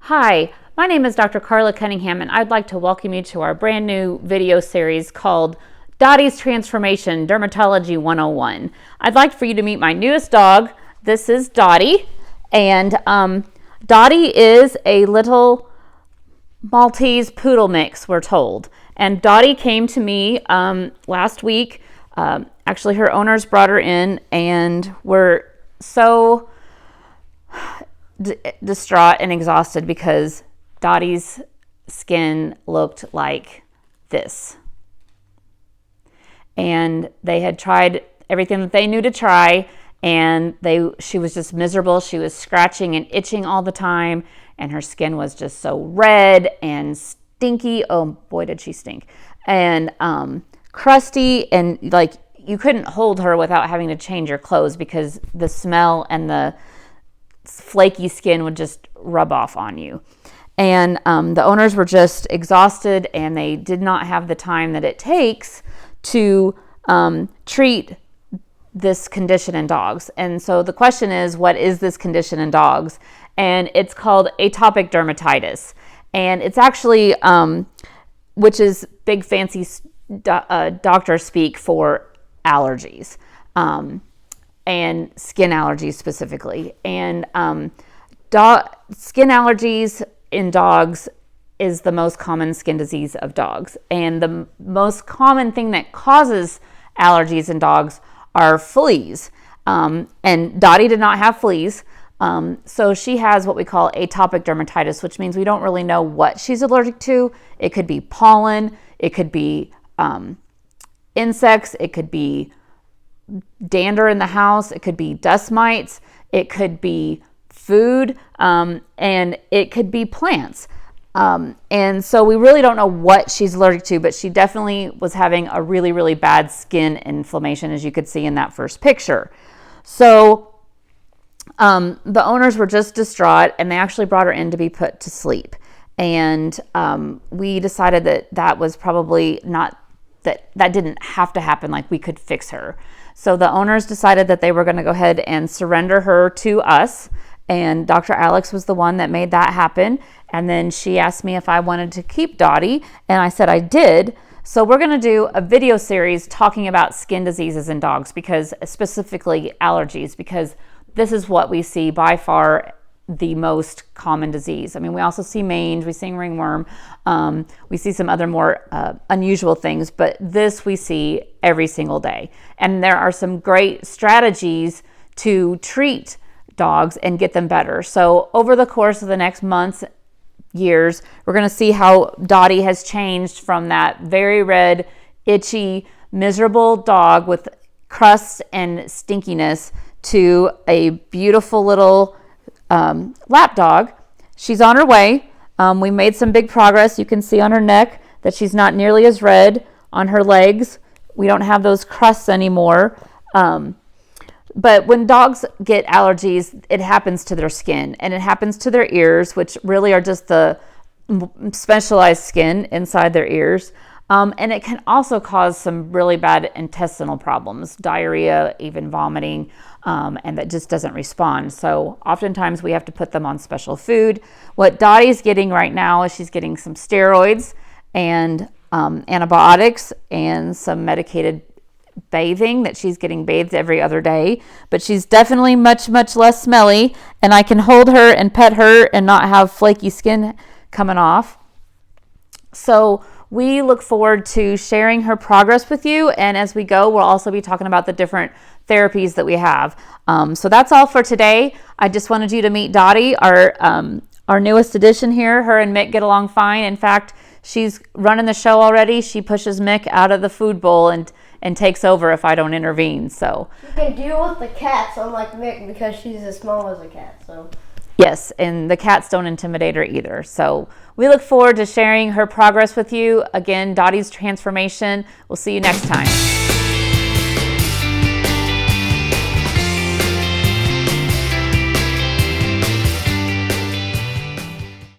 Hi, my name is Dr. Carla Cunningham, and I'd like to welcome you to our brand new video series called Dottie's Transformation, Dermatology 101. I'd like for you to meet my newest dog. This is Dottie, and Dottie is a little Maltese poodle mix, we're told. And Dottie came to me last week. Actually, her owners brought her in, and we're so distraught and exhausted because Dottie's skin looked like this. And they had tried everything that they knew to try, and she was just miserable. She was scratching and itching all the time, and her skin was just so red and stinky. Oh boy, did she stink. And crusty, and like you couldn't hold her without having to change your clothes because the smell and the flaky skin would just rub off on you. And the owners were just exhausted, and they did not have the time that it takes to treat this condition in dogs. And so the question is, what is this condition in dogs? And it's called atopic dermatitis. And it's actually, which is big fancy doctor speak for allergies. And skin allergies specifically. And skin allergies in dogs is the most common skin disease of dogs. And the most common thing that causes allergies in dogs are fleas. And Dottie did not have fleas. So she has what we call atopic dermatitis, which means we don't really know what she's allergic to. It could be pollen. It could be insects. It could be dander in the house. It could be dust mites. It could be food, and it could be plants. And so we really don't know what she's allergic to, but she definitely was having a really, really bad skin inflammation, as you could see in that first picture. So the owners were just distraught, and they actually brought her in to be put to sleep. And we decided that was probably not, that didn't have to happen, like we could fix her. So the owners decided that they were going to go ahead and surrender her to us. And Dr. Alex was the one that made that happen. And then she asked me if I wanted to keep Dottie, and I said I did. So we're going to do a video series talking about skin diseases in dogs, because specifically allergies, because this is what we see by far the most common disease. I mean, we also see mange, we see ringworm, we see some other more unusual things, but this we see every single day. And there are some great strategies to treat dogs and get them better. So over the course of the next months, years, we're going to see how Dottie has changed from that very red, itchy, miserable dog with crust and stinkiness to a beautiful little lap dog. She's on her way. We made some big progress. You can see on her neck that she's not nearly as red. On her legs, we don't have those crusts anymore. But when dogs get allergies, it happens to their skin, and it happens to their ears, which really are just the specialized skin inside their ears. And it can also cause some really bad intestinal problems, diarrhea, even vomiting, and that just doesn't respond. So oftentimes we have to put them on special food. What Dottie's getting right now is she's getting some steroids and antibiotics and some medicated bathing, that she's getting bathed every other day. But she's definitely much, much less smelly, and I can hold her and pet her and not have flaky skin coming off. So we look forward to sharing her progress with you, and as we go, we'll also be talking about the different therapies that we have. So that's all for today. I just wanted you to meet Dottie, our newest addition here. Her and Mick get along fine. In fact, she's running the show already. She pushes Mick out of the food bowl and takes over if I don't intervene. So she can deal with the cats, unlike Mick, because she's as small as a cat. So yes, and the cats don't intimidate her either. So we look forward to sharing her progress with you. Again, Dottie's transformation. We'll see you next time.